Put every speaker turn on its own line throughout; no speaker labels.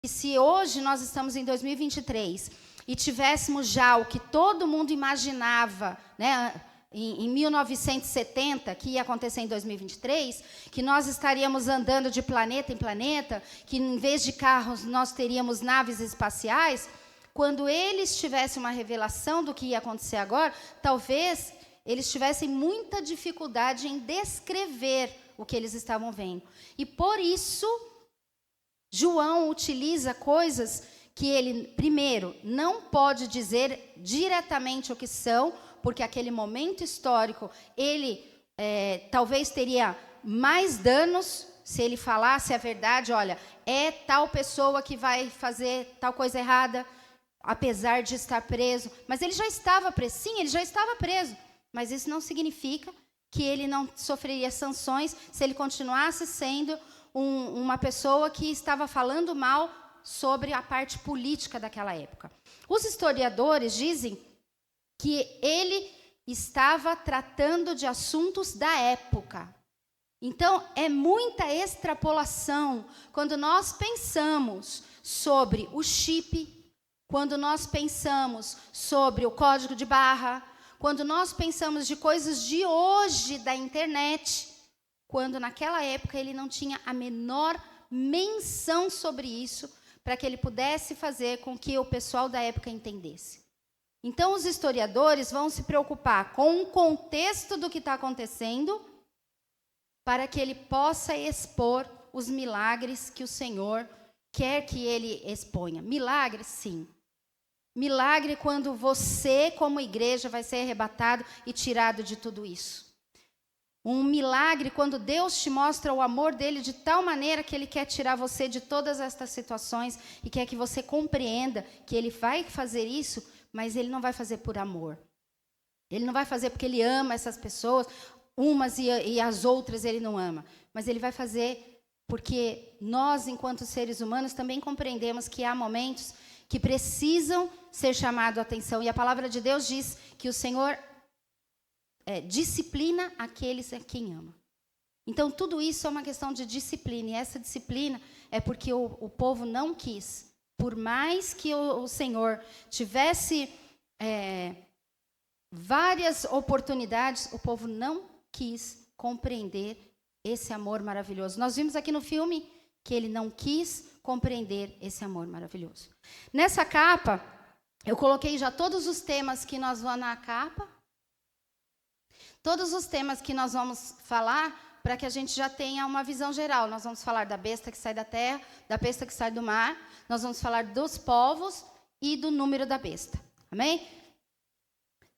E se hoje nós estamos em 2023 e tivéssemos já o que todo mundo imaginava, né, em 1970, que ia acontecer em 2023, que nós estaríamos andando de planeta em planeta, que em vez de carros nós teríamos naves espaciais, quando eles tivessem uma revelação do que ia acontecer agora, talvez eles tivessem muita dificuldade em descrever o que eles estavam vendo. E por isso, João utiliza coisas que ele, primeiro, não pode dizer diretamente o que são, porque aquele momento histórico, ele talvez teria mais danos se ele falasse a verdade, olha, é tal pessoa que vai fazer tal coisa errada, apesar de estar preso. Mas ele já estava preso, sim, ele já estava preso, mas isso não significa que ele não sofreria sanções se ele continuasse sendo uma pessoa que estava falando mal sobre a parte política daquela época. Os historiadores dizem que ele estava tratando de assuntos da época. Então, é muita extrapolação quando nós pensamos sobre o chip, quando nós pensamos sobre o código de barra, quando nós pensamos de coisas de hoje da internet, quando naquela época ele não tinha a menor menção sobre isso, para que ele pudesse fazer com que o pessoal da época entendesse. Então, os historiadores vão se preocupar com o contexto do que está acontecendo, para que ele possa expor os milagres que o Senhor quer que ele exponha. Milagre, sim. Milagre quando você, como igreja, vai ser arrebatado e tirado de tudo isso. Um milagre quando Deus te mostra o amor dele de tal maneira que ele quer tirar você de todas estas situações e quer que você compreenda que ele vai fazer isso, mas ele não vai fazer por amor. Ele não vai fazer porque ele ama essas pessoas, umas e as outras ele não ama. Mas ele vai fazer porque nós, enquanto seres humanos, também compreendemos que há momentos que precisam ser chamados a atenção. E a palavra de Deus diz que o Senhor disciplina aqueles a quem ama. Então, tudo isso é uma questão de disciplina. E essa disciplina é porque o povo não quis. Por mais que o Senhor tivesse várias oportunidades, o povo não quis compreender esse amor maravilhoso. Nós vimos aqui no filme que ele não quis compreender esse amor maravilhoso. Nessa capa, eu coloquei já todos os temas que nós vamos na capa. Todos os temas que nós vamos falar, para que a gente já tenha uma visão geral. Nós vamos falar da besta que sai da terra, da besta que sai do mar. Nós vamos falar dos povos e do número da besta. Amém?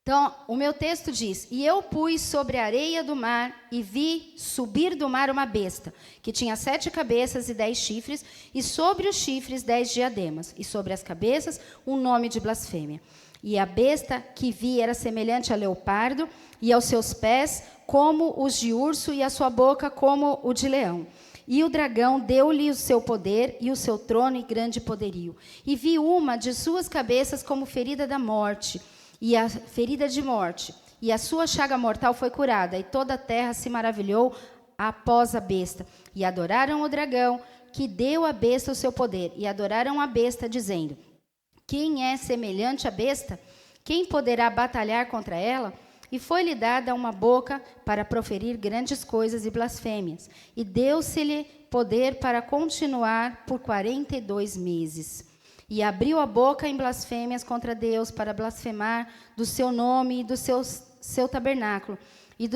Então, o meu texto diz: E eu pus sobre a areia do mar e vi subir do mar uma besta, que tinha 7 cabeças e 10 chifres, e sobre os chifres 10 diademas, e sobre as cabeças um nome de blasfêmia. E a besta que vi era semelhante a leopardo, e aos seus pés como os de urso, e a sua boca como o de leão. E o dragão deu-lhe o seu poder, e o seu trono e grande poderio. E vi uma de suas cabeças como ferida da morte, e a ferida de morte, e a sua chaga mortal foi curada, e toda a terra se maravilhou após a besta. E adoraram o dragão, que deu à besta o seu poder, e adoraram a besta, dizendo: Quem é semelhante à besta? Quem poderá batalhar contra ela? E foi-lhe dada uma boca para proferir grandes coisas e blasfêmias. E deu-se-lhe poder para continuar por 42 meses. E abriu a boca em blasfêmias contra Deus, para blasfemar do seu nome e do seu tabernáculo, e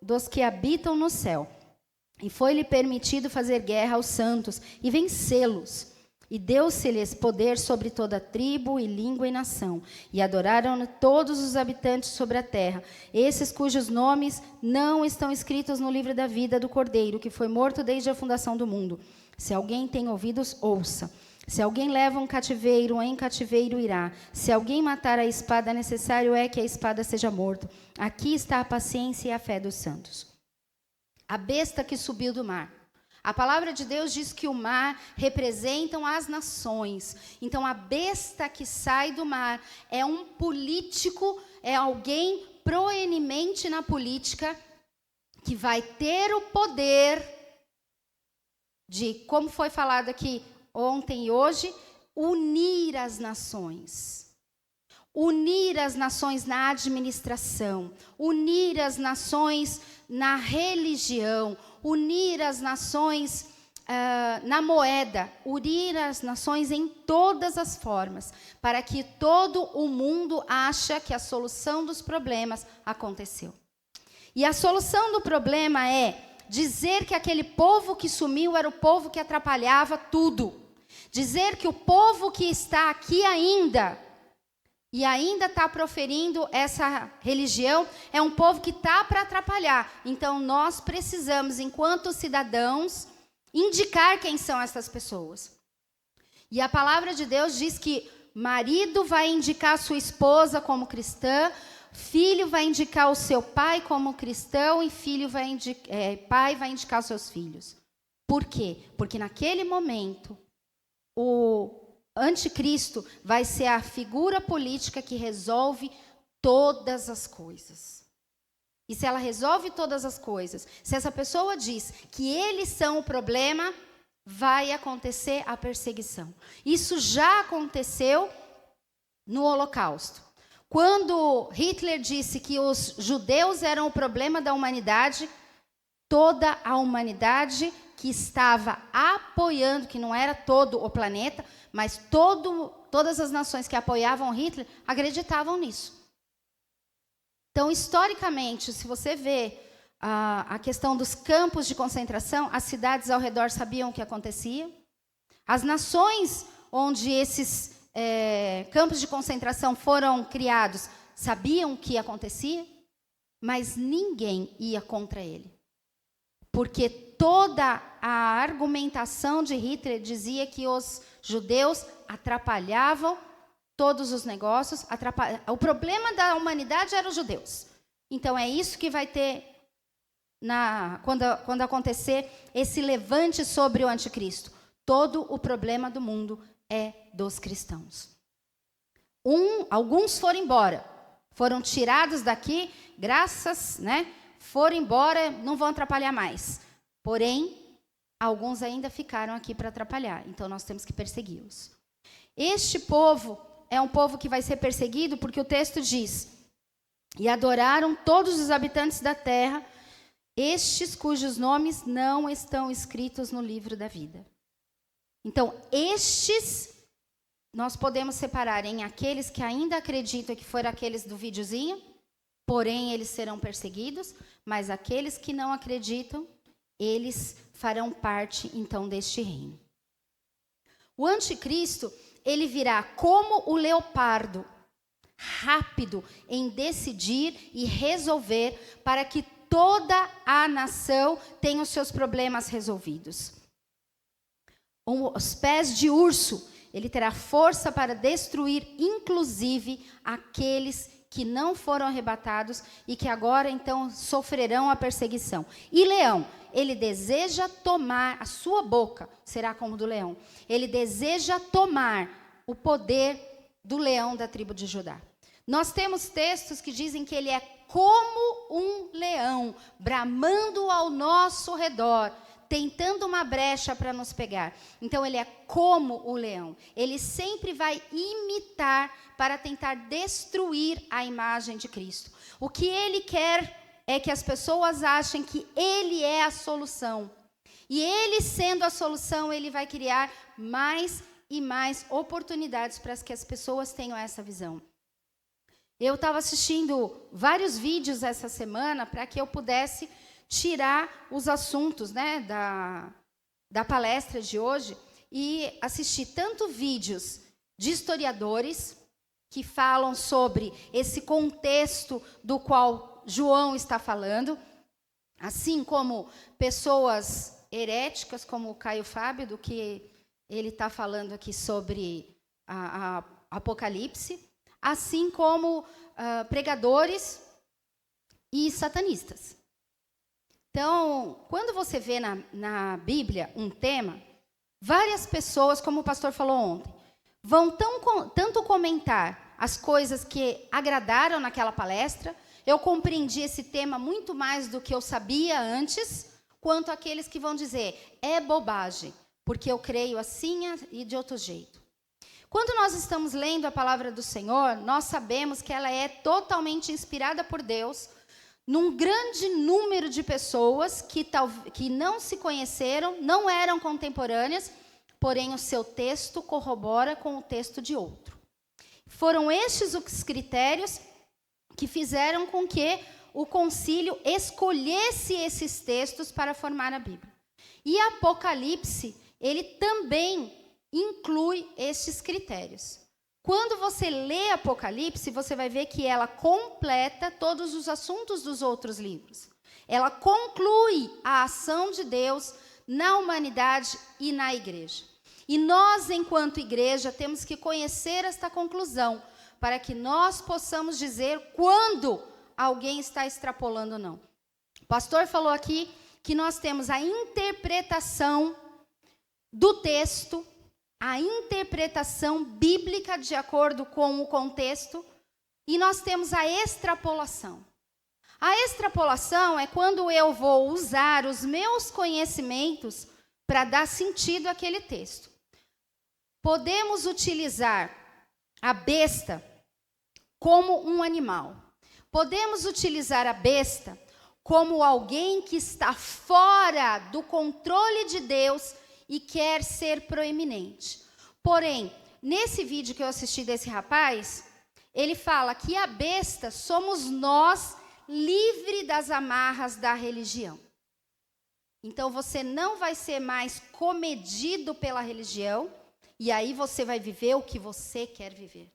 dos que habitam no céu. E foi-lhe permitido fazer guerra aos santos e vencê-los. E deu-se-lhes poder sobre toda tribo e língua e nação. E adoraram todos os habitantes sobre a terra, esses cujos nomes não estão escritos no livro da vida do Cordeiro, que foi morto desde a fundação do mundo. Se alguém tem ouvidos, ouça. Se alguém leva um cativeiro, em cativeiro irá. Se alguém matar a espada, necessário é que a espada seja morta. Aqui está a paciência e a fé dos santos. A besta que subiu do mar. A palavra de Deus diz que o mar representam as nações. Então, a besta que sai do mar é um político, é alguém proeminente na política que vai ter o poder de, como foi falado aqui, ontem e hoje, unir as nações. Unir as nações na administração, unir as nações na religião, unir as nações na moeda, unir as nações em todas as formas, para que todo o mundo ache que a solução dos problemas aconteceu. E a solução do problema é dizer que aquele povo que sumiu era o povo que atrapalhava tudo. Dizer que o povo que está aqui ainda, e ainda está proferindo essa religião, é um povo que está para atrapalhar. Então, nós precisamos, enquanto cidadãos, indicar quem são essas pessoas. E a palavra de Deus diz que marido vai indicar sua esposa como cristã, filho vai indicar o seu pai como cristão e pai vai indicar os seus filhos. Por quê? Porque naquele momento, o anticristo vai ser a figura política que resolve todas as coisas. E se ela resolve todas as coisas, se essa pessoa diz que eles são o problema, vai acontecer a perseguição. Isso já aconteceu no Holocausto. Quando Hitler disse que os judeus eram o problema da humanidade, toda a humanidade que estava apoiando, que não era todo o planeta, mas todas as nações que apoiavam Hitler acreditavam nisso. Então, historicamente, se você vê a questão dos campos de concentração, as cidades ao redor sabiam o que acontecia. As nações onde esses campos de concentração foram criados sabiam o que acontecia, mas ninguém ia contra ele. Porque toda a argumentação de Hitler dizia que os judeus atrapalhavam todos os negócios. O problema da humanidade eram os judeus. Então, é isso que vai ter quando acontecer esse levante sobre o anticristo. Todo o problema do mundo é dos cristãos. Alguns foram embora, foram tirados daqui, foram embora, não vão atrapalhar mais. Porém, alguns ainda ficaram aqui para atrapalhar, então nós temos que persegui-los. Este povo é um povo que vai ser perseguido porque o texto diz: e adoraram todos os habitantes da terra, estes cujos nomes não estão escritos no livro da vida. Então, estes, nós podemos separar em aqueles que ainda acreditam que foram aqueles do videozinho, porém eles serão perseguidos, mas aqueles que não acreditam, eles farão parte, então, deste reino. O anticristo, ele virá como o leopardo, rápido em decidir e resolver para que toda a nação tenha os seus problemas resolvidos. Os pés de urso, ele terá força para destruir, inclusive, aqueles que não foram arrebatados e que agora, então, sofrerão a perseguição. E leão, ele deseja tomar, a sua boca será como do leão. Ele deseja tomar o poder do leão da tribo de Judá. Nós temos textos que dizem que ele é como um leão, bramando ao nosso redor, tentando uma brecha para nos pegar. Então, ele é como o leão. Ele sempre vai imitar para tentar destruir a imagem de Cristo. O que ele quer é que as pessoas achem que ele é a solução. E ele, sendo a solução, ele vai criar mais e mais oportunidades para que as pessoas tenham essa visão. Eu estava assistindo vários vídeos essa semana para que eu pudesse tirar os assuntos, da palestra de hoje, e assisti tanto vídeos de historiadores que falam sobre esse contexto do qual João está falando, assim como pessoas heréticas, como o Caio Fábio, do que ele está falando aqui sobre a Apocalipse, assim como pregadores e satanistas. Então, quando você vê na Bíblia um tema, várias pessoas, como o pastor falou ontem, vão tanto comentar as coisas que agradaram naquela palestra. Eu compreendi esse tema muito mais do que eu sabia antes, quanto aqueles que vão dizer, é bobagem, porque eu creio assim e de outro jeito. Quando nós estamos lendo a palavra do Senhor, nós sabemos que ela é totalmente inspirada por Deus, num grande número de pessoas que não se conheceram, não eram contemporâneas, porém o seu texto corrobora com o texto de outro. Foram estes os critérios que fizeram com que o concílio escolhesse esses textos para formar a Bíblia. E Apocalipse, ele também inclui estes critérios. Quando você lê Apocalipse, você vai ver que ela completa todos os assuntos dos outros livros. Ela conclui a ação de Deus na humanidade e na igreja. E nós, enquanto igreja, temos que conhecer esta conclusão, para que nós possamos dizer quando alguém está extrapolando ou não. O pastor falou aqui que nós temos a interpretação do texto, a interpretação bíblica de acordo com o contexto, e nós temos a extrapolação. A extrapolação é quando eu vou usar os meus conhecimentos para dar sentido àquele texto. Podemos utilizar a besta como um animal. Podemos utilizar a besta como alguém que está fora do controle de Deus e quer ser proeminente. Porém, nesse vídeo que eu assisti desse rapaz, ele fala que a besta somos nós, livre das amarras da religião. Então, você não vai ser mais comedido pela religião, e aí você vai viver o que você quer viver.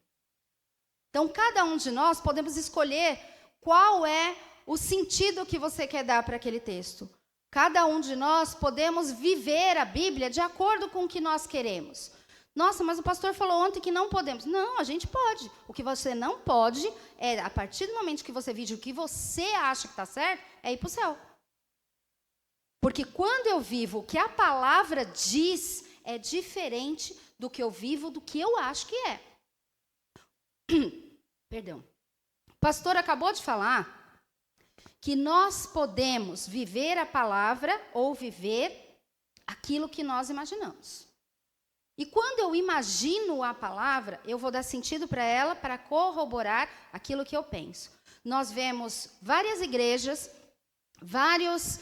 Então, cada um de nós podemos escolher qual é o sentido que você quer dar para aquele texto. Cada um de nós podemos viver a Bíblia de acordo com o que nós queremos. Nossa, mas o pastor falou ontem que não podemos. Não, a gente pode. O que você não pode é, a partir do momento que você vive o que você acha que está certo, é ir para o céu. Porque quando eu vivo o que a palavra diz, é diferente do que eu vivo, do que eu acho que é. Perdão. O pastor acabou de falar que nós podemos viver a palavra ou viver aquilo que nós imaginamos. E quando eu imagino a palavra, eu vou dar sentido para ela para corroborar aquilo que eu penso. Nós vemos várias igrejas, várias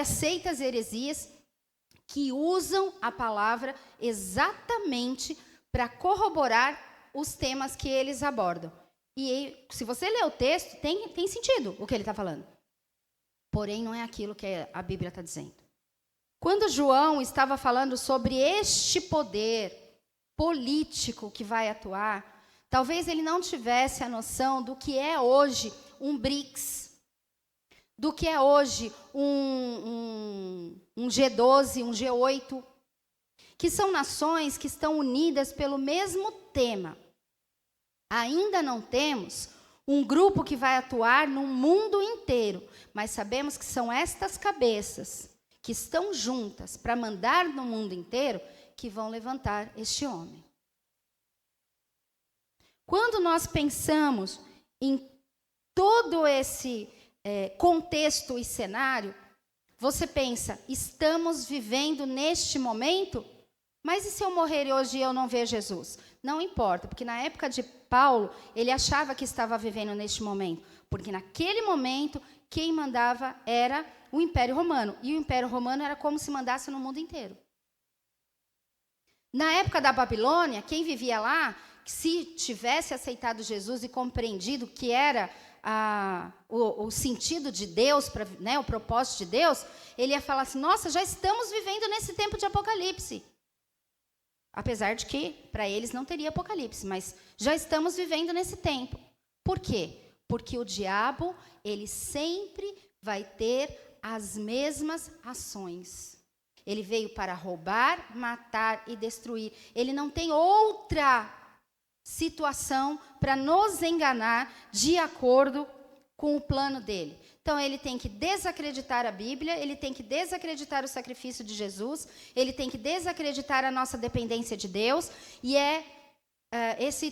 seitas e heresias que usam a palavra exatamente para corroborar os temas que eles abordam. E se você ler o texto, tem sentido o que ele está falando. Porém, não é aquilo que a Bíblia está dizendo. Quando João estava falando sobre este poder político que vai atuar, talvez ele não tivesse a noção do que é hoje um BRICS, do que é hoje um G12, um G8, que são nações que estão unidas pelo mesmo tema. Ainda não temos um grupo que vai atuar no mundo inteiro, mas sabemos que são estas cabeças que estão juntas para mandar no mundo inteiro que vão levantar este homem. Quando nós pensamos em todo esse contexto e cenário, você pensa, estamos vivendo neste momento, mas e se eu morrer hoje e eu não ver Jesus? Não importa, porque na época de Paulo, ele achava que estava vivendo neste momento, porque naquele momento, quem mandava era o Império Romano, e o Império Romano era como se mandasse no mundo inteiro. Na época da Babilônia, quem vivia lá, se tivesse aceitado Jesus e compreendido que era o sentido de Deus, o propósito de Deus, ele ia falar assim, nossa, já estamos vivendo nesse tempo de Apocalipse. Apesar de que, para eles, não teria Apocalipse, mas já estamos vivendo nesse tempo. Por quê? Porque o diabo, ele sempre vai ter as mesmas ações. Ele veio para roubar, matar e destruir. Ele não tem outra situação para nos enganar de acordo com o plano dele. Então, ele tem que desacreditar a Bíblia, ele tem que desacreditar o sacrifício de Jesus, ele tem que desacreditar a nossa dependência de Deus, e esse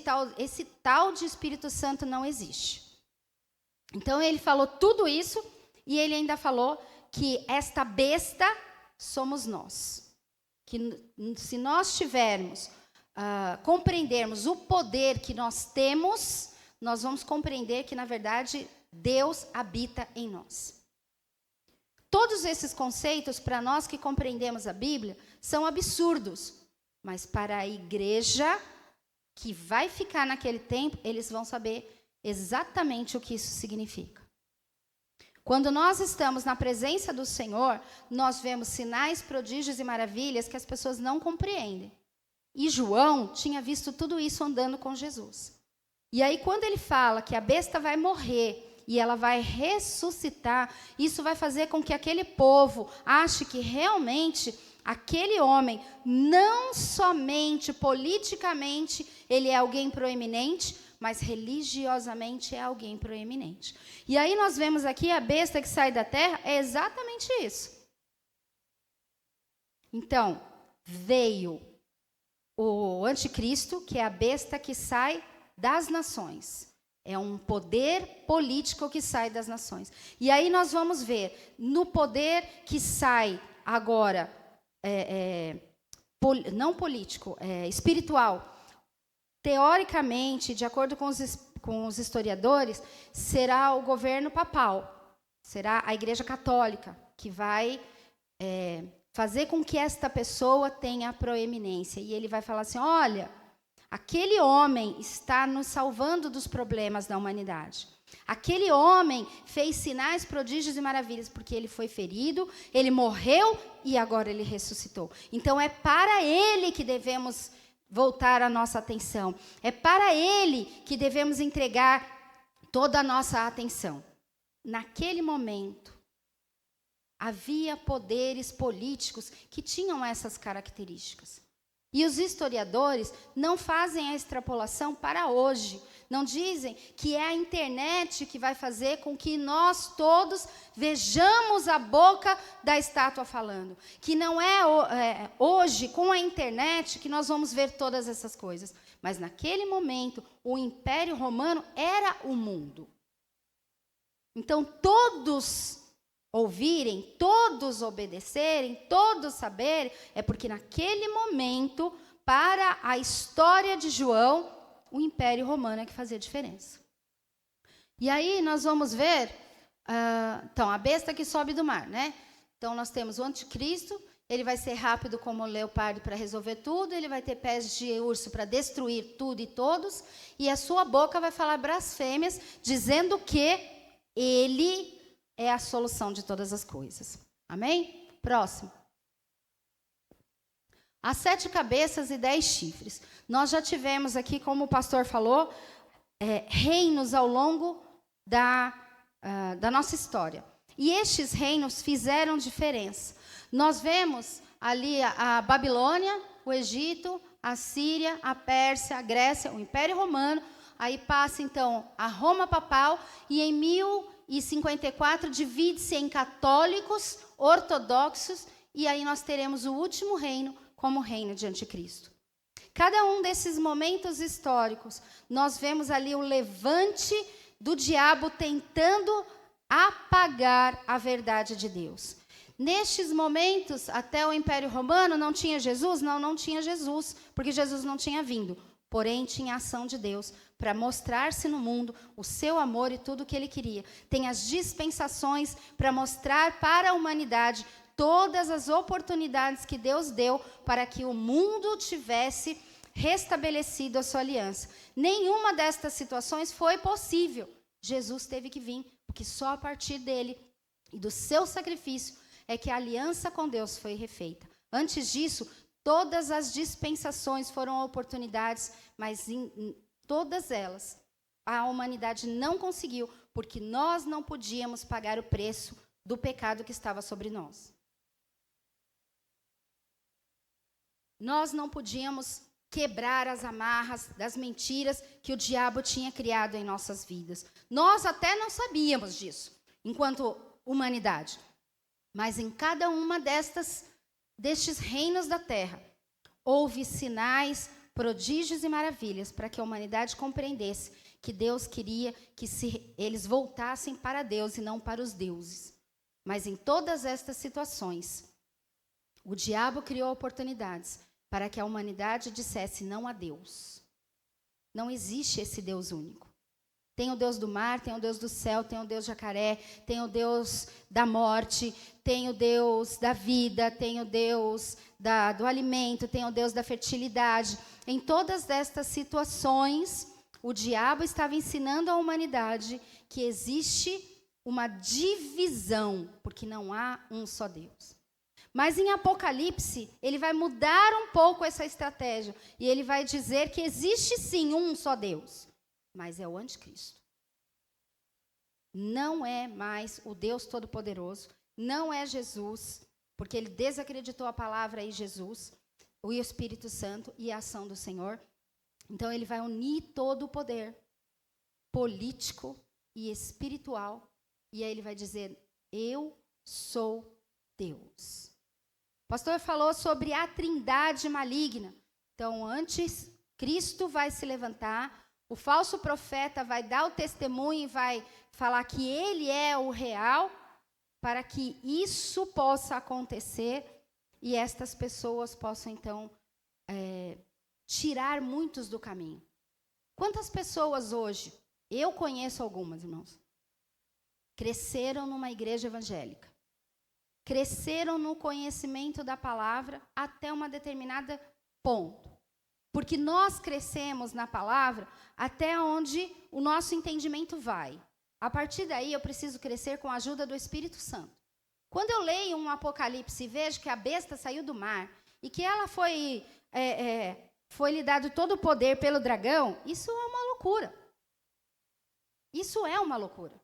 tal de Espírito Santo não existe. Então, ele falou tudo isso, e ele ainda falou que esta besta somos nós. que se nós tivermos, compreendermos o poder que nós temos, nós vamos compreender que, na verdade, Deus habita em nós. Todos esses conceitos, para nós que compreendemos a Bíblia, são absurdos. Mas para a igreja que vai ficar naquele tempo, eles vão saber exatamente o que isso significa. Quando nós estamos na presença do Senhor, nós vemos sinais, prodígios e maravilhas que as pessoas não compreendem. E João tinha visto tudo isso andando com Jesus. E aí, quando ele fala que a besta vai morrer e ela vai ressuscitar, isso vai fazer com que aquele povo ache que realmente aquele homem, não somente politicamente, ele é alguém proeminente, mas religiosamente é alguém proeminente. E aí nós vemos aqui a besta que sai da terra, é exatamente isso. Então, veio o anticristo, que é a besta que sai das nações. É um poder político que sai das nações. E aí nós vamos ver, no poder que sai agora, não político, espiritual, teoricamente, de acordo com os historiadores, será o governo papal, será a Igreja Católica, que vai fazer com que esta pessoa tenha proeminência. E ele vai falar assim, olha, aquele homem está nos salvando dos problemas da humanidade. Aquele homem fez sinais, prodígios e maravilhas, porque ele foi ferido, ele morreu e agora ele ressuscitou. Então, é para ele que devemos voltar a nossa atenção. É para ele que devemos entregar toda a nossa atenção. Naquele momento, havia poderes políticos que tinham essas características. E os historiadores não fazem a extrapolação para hoje. Não dizem que é a internet que vai fazer com que nós todos vejamos a boca da estátua falando. Que não é hoje, com a internet, que nós vamos ver todas essas coisas. Mas naquele momento, o Império Romano era o mundo. Então, todos ouvirem, todos obedecerem, todos saberem, é porque naquele momento, para a história de João, o Império Romano é que fazia diferença. E aí nós vamos ver, então, a besta que sobe do mar, né? Então, nós temos o anticristo, ele vai ser rápido como o leopardo para resolver tudo, ele vai ter pés de urso para destruir tudo e todos, e a sua boca vai falar blasfêmias, dizendo que ele é a solução de todas as coisas. Amém? Próximo. As 7 cabeças e 10 chifres. Nós já tivemos aqui, como o pastor falou, reinos ao longo da nossa história. E estes reinos fizeram diferença. Nós vemos ali a Babilônia, o Egito, a Síria, a Pérsia, a Grécia, o Império Romano. Aí passa, então, a Roma papal. E em 1054 divide-se em católicos, ortodoxos. E aí nós teremos o último reino, como o reino de Anticristo. Cada um desses momentos históricos, nós vemos ali o levante do diabo tentando apagar a verdade de Deus. Nestes momentos, até o Império Romano, não tinha Jesus? Não tinha Jesus, porque Jesus não tinha vindo. Porém, tinha a ação de Deus para mostrar-se no mundo o seu amor e tudo o que ele queria. Tem as dispensações para mostrar para a humanidade todas as oportunidades que Deus deu para que o mundo tivesse restabelecido a sua aliança. Nenhuma destas situações foi possível. Jesus teve que vir, porque só a partir dele e do seu sacrifício é que a aliança com Deus foi refeita. Antes disso, todas as dispensações foram oportunidades, mas em todas elas a humanidade não conseguiu, porque nós não podíamos pagar o preço do pecado que estava sobre nós. Nós não podíamos quebrar as amarras das mentiras que o diabo tinha criado em nossas vidas. Nós até não sabíamos disso, enquanto humanidade. Mas em cada uma destes reinos da terra, houve sinais, prodígios e maravilhas para que a humanidade compreendesse que Deus queria que eles voltassem para Deus e não para os deuses. Mas em todas estas situações, O diabo criou oportunidades para que a humanidade dissesse não a Deus. Não existe esse Deus único. Tem o Deus do mar, tem o Deus do céu, tem o Deus jacaré, tem o Deus da morte, tem o Deus da vida, tem o Deus do alimento, tem o Deus da fertilidade. Em todas estas situações, o diabo estava ensinando à humanidade que existe uma divisão, porque não há um só Deus. Mas em Apocalipse, ele vai mudar um pouco essa estratégia. E ele vai dizer que existe sim um só Deus. Mas é o anticristo. Não é mais o Deus Todo-Poderoso. Não é Jesus. Porque ele desacreditou a palavra e Jesus, o Espírito Santo e a ação do Senhor. Então ele vai unir todo o poder político e espiritual. E aí ele vai dizer, eu sou Deus. O pastor falou sobre a trindade maligna. Então, antes, Cristo vai se levantar, o falso profeta vai dar o testemunho e vai falar que ele é o real, para que isso possa acontecer e estas pessoas possam, então, tirar muitos do caminho. Quantas pessoas hoje, eu conheço algumas, irmãos, cresceram numa igreja evangélica, cresceram no conhecimento da palavra até uma determinada ponto. Porque nós crescemos na palavra até onde o nosso entendimento vai. A partir daí, eu preciso crescer com a ajuda do Espírito Santo. Quando eu leio um Apocalipse e vejo que a besta saiu do mar e que ela foi lhe dado todo o poder pelo dragão, isso é uma loucura. Isso é uma loucura.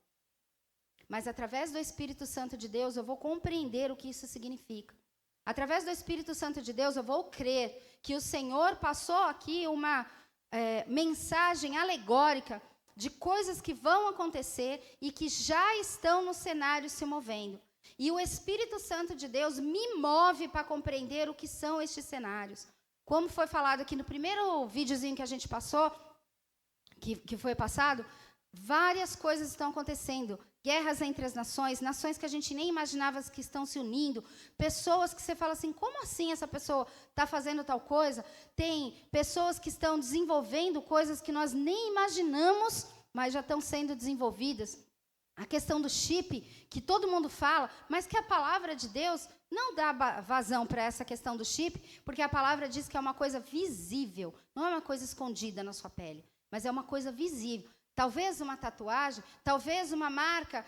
Mas através do Espírito Santo de Deus, eu vou compreender o que isso significa. Através do Espírito Santo de Deus, eu vou crer que o Senhor passou aqui uma mensagem alegórica de coisas que vão acontecer e que já estão no cenário se movendo. E o Espírito Santo de Deus me move para compreender o que são estes cenários. Como foi falado aqui no primeiro videozinho que a gente passou, que foi passado, várias coisas estão acontecendo. Guerras entre as nações, nações que a gente nem imaginava que estão se unindo, pessoas que você fala assim, como assim essa pessoa está fazendo tal coisa? Tem pessoas que estão desenvolvendo coisas que nós nem imaginamos, mas já estão sendo desenvolvidas. A questão do chip, que todo mundo fala, mas que a palavra de Deus não dá vazão para essa questão do chip, porque a palavra diz que é uma coisa visível, não é uma coisa escondida na sua pele, mas é uma coisa visível. Talvez uma tatuagem, talvez uma marca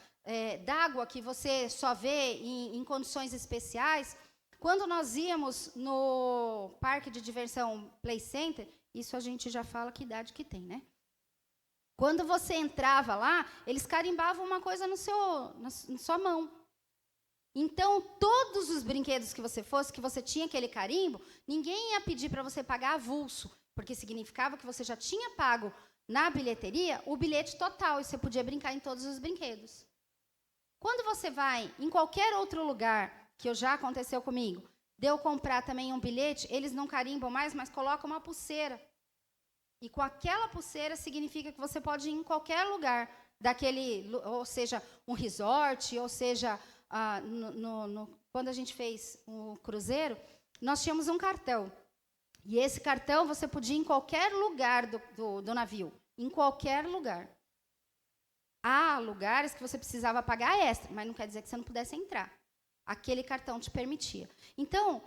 d'água que você só vê em condições especiais. Quando nós íamos no parque de diversão Play Center, isso a gente já fala que idade que tem, né? Quando você entrava lá, eles carimbavam uma coisa na sua mão. Então, todos os brinquedos que você fosse, que você tinha aquele carimbo, ninguém ia pedir para você pagar avulso, porque significava que você já tinha pago na bilheteria o bilhete total e você podia brincar em todos os brinquedos. Quando você vai em qualquer outro lugar, que já aconteceu comigo, de eu comprar também um bilhete, eles não carimbam mais, mas colocam uma pulseira. E com aquela pulseira significa que você pode ir em qualquer lugar daquele, ou seja, um resort, ou seja, quando a gente fez o cruzeiro, nós tínhamos um cartão. E esse cartão você podia ir em qualquer lugar do navio. Em qualquer lugar. Há lugares que você precisava pagar extra, mas não quer dizer que você não pudesse entrar. Aquele cartão te permitia. Então,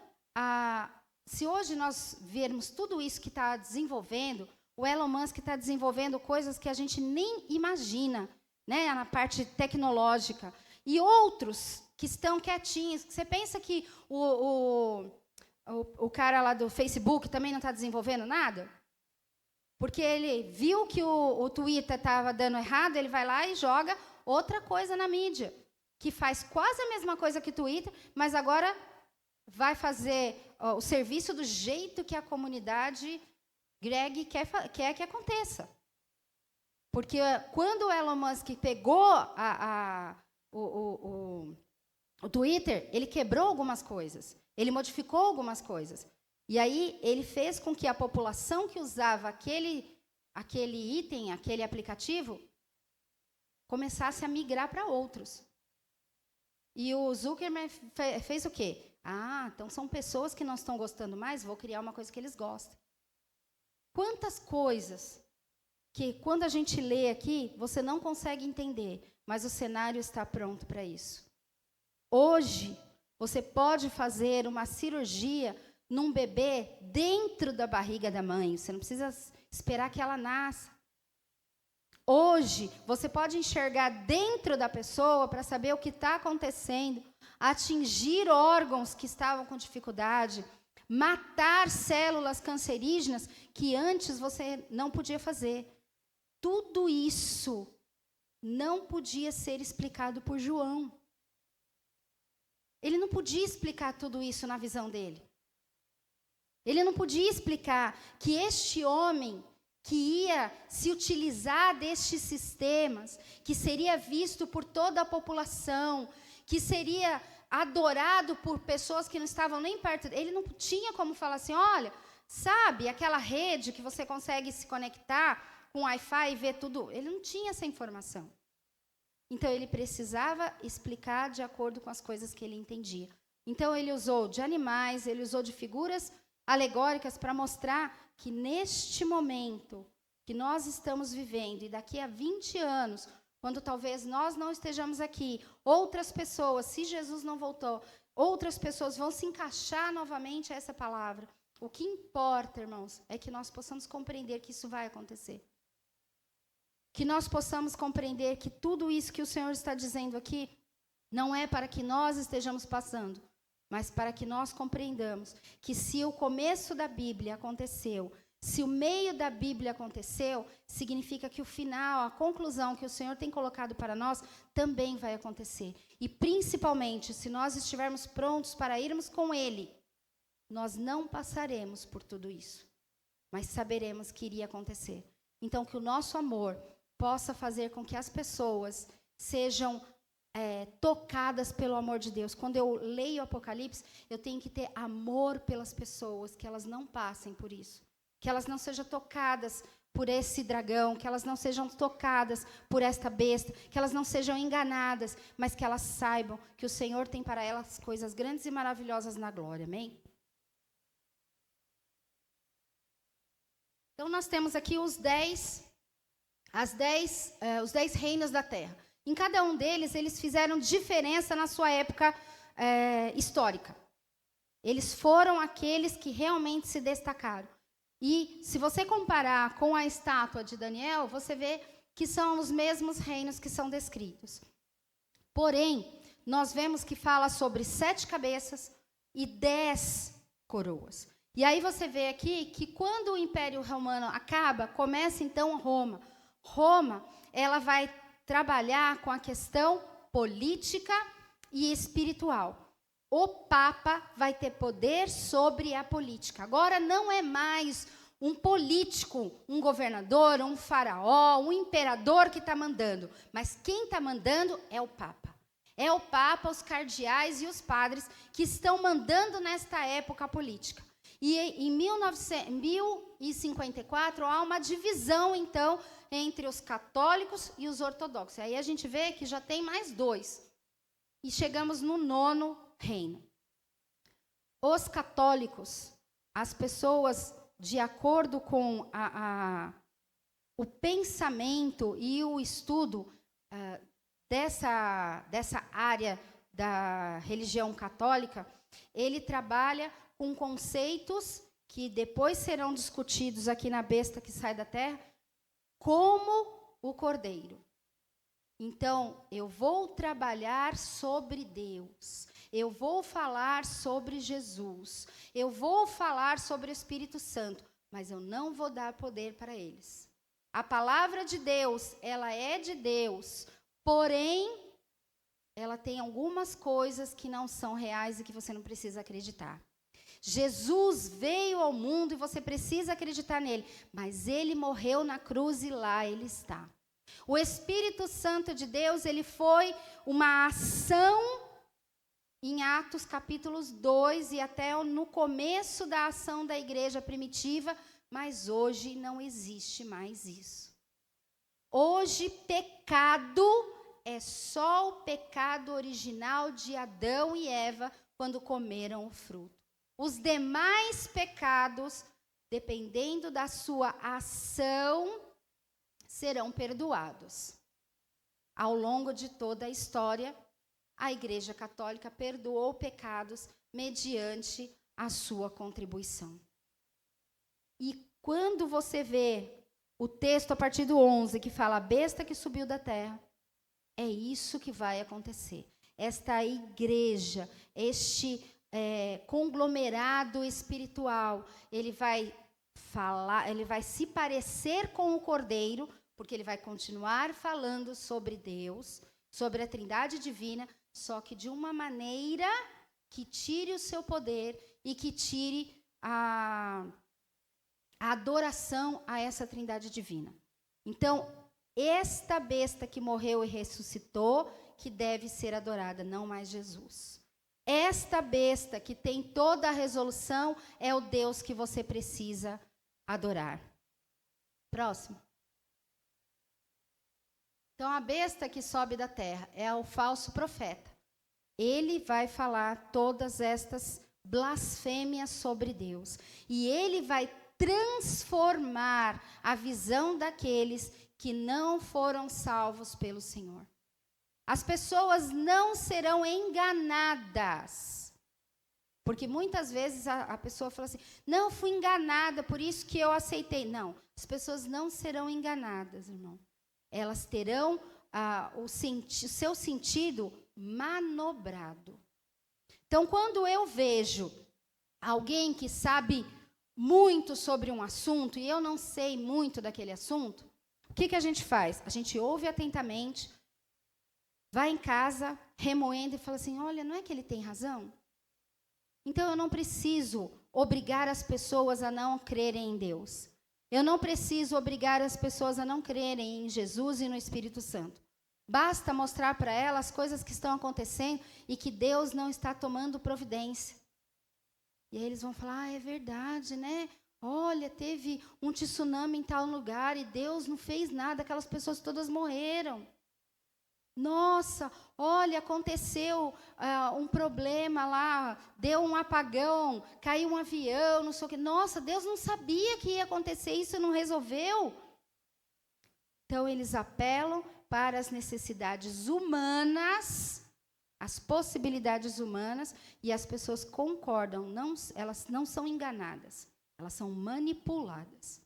se hoje nós vermos tudo isso que está desenvolvendo, o Elon Musk está desenvolvendo coisas que a gente nem imagina, né, na parte tecnológica. E outros que estão quietinhos. Você pensa que o cara lá do Facebook também não está desenvolvendo nada? Porque ele viu que o Twitter estava dando errado, ele vai lá e joga outra coisa na mídia, que faz quase a mesma coisa que o Twitter, mas agora vai fazer o serviço do jeito que a comunidade Greg quer que aconteça. Porque quando o Elon Musk pegou o Twitter, ele quebrou algumas coisas. Ele modificou algumas coisas. E aí, ele fez com que a população que usava aquele item, aquele aplicativo, começasse a migrar para outros. E o Zuckerman fez o quê? Ah, então são pessoas que não estão gostando mais, vou criar uma coisa que eles gostem. Quantas coisas que quando a gente lê aqui, você não consegue entender, mas o cenário está pronto para isso. Hoje, você pode fazer uma cirurgia num bebê dentro da barriga da mãe. Você não precisa esperar que ela nasça. Hoje, você pode enxergar dentro da pessoa para saber o que está acontecendo, atingir órgãos que estavam com dificuldade, matar células cancerígenas que antes você não podia fazer. Tudo isso não podia ser explicado por João. Ele não podia explicar tudo isso na visão dele. Ele não podia explicar que este homem que ia se utilizar destes sistemas, que seria visto por toda a população, que seria adorado por pessoas que não estavam nem perto dele, ele não tinha como falar assim, olha, sabe aquela rede que você consegue se conectar com Wi-Fi e ver tudo? Ele não tinha essa informação. Então, ele precisava explicar de acordo com as coisas que ele entendia. Então, ele usou de animais, ele usou de figuras alegóricas para mostrar que neste momento que nós estamos vivendo, e daqui a 20 anos, quando talvez nós não estejamos aqui, outras pessoas, se Jesus não voltou, outras pessoas vão se encaixar novamente a essa palavra. O que importa, irmãos, é que nós possamos compreender que isso vai acontecer. Que nós possamos compreender que tudo isso que o Senhor está dizendo aqui não é para que nós estejamos passando, mas para que nós compreendamos que se o começo da Bíblia aconteceu, se o meio da Bíblia aconteceu, significa que o final, a conclusão que o Senhor tem colocado para nós, também vai acontecer. E principalmente, se nós estivermos prontos para irmos com Ele, nós não passaremos por tudo isso, mas saberemos que iria acontecer. Então, que o nosso amor possa fazer com que as pessoas sejam tocadas pelo amor de Deus. Quando eu leio o Apocalipse, eu tenho que ter amor pelas pessoas, que elas não passem por isso. Que elas não sejam tocadas por esse dragão, que elas não sejam tocadas por esta besta, que elas não sejam enganadas, mas que elas saibam que o Senhor tem para elas coisas grandes e maravilhosas na glória. Amém? Então, nós temos aqui os 10 reinos da terra. Em cada um deles, eles fizeram diferença na sua época histórica. Eles foram aqueles que realmente se destacaram. E, se você comparar com a estátua de Daniel, você vê que são os mesmos reinos que são descritos. Porém, nós vemos que fala sobre 7 cabeças e 10 coroas. E aí você vê aqui que quando o Império Romano acaba, começa então Roma. Roma, ela vai trabalhar com a questão política e espiritual. O Papa vai ter poder sobre a política. Agora não é mais um político, um governador, um faraó, um imperador que está mandando. Mas quem está mandando é o Papa. É o Papa, os cardeais e os padres que estão mandando nesta época política. E em 1054 há uma divisão, então, entre os católicos e os ortodoxos. Aí a gente vê que já tem mais 2. E chegamos no 9º reino. Os católicos, as pessoas, de acordo com o pensamento e o estudo dessa área da religião católica, ele trabalha com conceitos que depois serão discutidos aqui na besta que sai da terra, como o cordeiro. Então, eu vou trabalhar sobre Deus, eu vou falar sobre Jesus, eu vou falar sobre o Espírito Santo, mas eu não vou dar poder para eles. A palavra de Deus, ela é de Deus, porém, ela tem algumas coisas que não são reais e que você não precisa acreditar. Jesus veio ao mundo e você precisa acreditar nele, mas ele morreu na cruz e lá ele está. O Espírito Santo de Deus, ele foi uma ação em Atos capítulos 2 e até no começo da ação da igreja primitiva, mas hoje não existe mais isso. Hoje, pecado é só o pecado original de Adão e Eva quando comeram o fruto. Os demais pecados, dependendo da sua ação, serão perdoados. Ao longo de toda a história, a Igreja Católica perdoou pecados mediante a sua contribuição. E quando você vê o texto a partir do 11, que fala a besta que subiu da terra, é isso que vai acontecer. Esta igreja, este conglomerado espiritual, ele vai falar, ele vai se parecer com o Cordeiro, porque ele vai continuar falando sobre Deus, sobre a Trindade Divina, só que de uma maneira que tire o seu poder e que tire a adoração a essa Trindade Divina. Então, esta besta que morreu e ressuscitou, que deve ser adorada, não mais Jesus. Esta besta que tem toda a resolução é o Deus que você precisa adorar. Próximo. Então, a besta que sobe da terra é o falso profeta. Ele vai falar todas estas blasfêmias sobre Deus. E ele vai transformar a visão daqueles que não foram salvos pelo Senhor. As pessoas não serão enganadas. Porque muitas vezes a pessoa fala assim, não, fui enganada, por isso que eu aceitei. Não, as pessoas não serão enganadas, irmão. Elas terão o seu sentido manobrado. Então, quando eu vejo alguém que sabe muito sobre um assunto e eu não sei muito daquele assunto, o que a gente faz? A gente ouve atentamente, vai em casa, remoendo e fala assim, olha, não é que ele tem razão? Então, eu não preciso obrigar as pessoas a não crerem em Deus. Eu não preciso obrigar as pessoas a não crerem em Jesus e no Espírito Santo. Basta mostrar para elas as coisas que estão acontecendo e que Deus não está tomando providência. E aí eles vão falar, é verdade, né? Olha, teve um tsunami em tal lugar e Deus não fez nada, aquelas pessoas todas morreram. Nossa, olha, aconteceu um problema lá, deu um apagão, caiu um avião, não sei o quê. Nossa, Deus não sabia que ia acontecer isso e não resolveu. Então, eles apelam para as necessidades humanas, as possibilidades humanas, e as pessoas concordam, elas não são enganadas, elas são manipuladas.